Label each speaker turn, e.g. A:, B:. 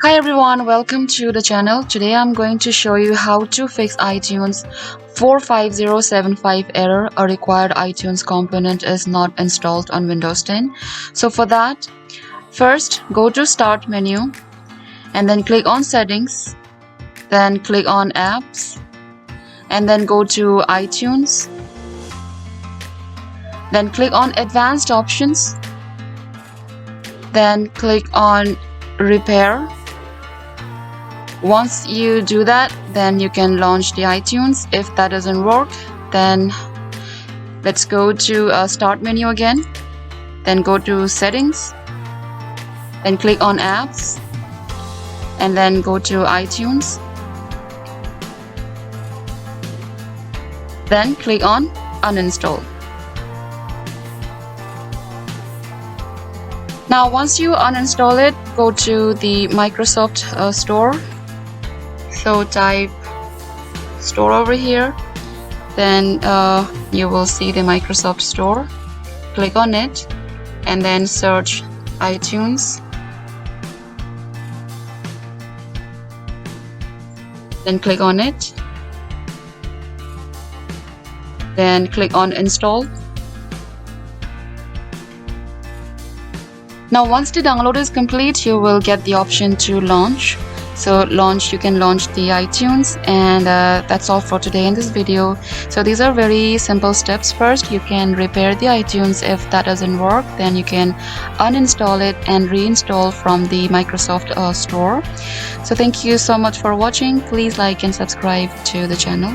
A: Hi everyone, welcome to the channel. Today I'm going to show you how to fix iTunes 45075 error. A required iTunes component is not installed on Windows 10. So for that, first go to Start menu and then click on Settings, then click on Apps and then go to iTunes, then click on Advanced Options, then click on Repair. Once you do that, then you can launch the iTunes. If that doesn't work, then let's go to Start menu again, then go to Settings, then click on Apps and then go to iTunes, then click on Uninstall. Now once you uninstall it, go to the Microsoft Store. So type Store over here, then you will see the Microsoft Store. Click on it and then search iTunes, then click on it, then click on Install. Now once the download is complete, you will get the option to launch. So you can launch the iTunes, and that's all for today in this video. So these are very simple steps. First, you can repair the iTunes. If that doesn't work, then you can uninstall it and reinstall from the Microsoft Store. So thank you so much for watching. Please like and subscribe to the channel.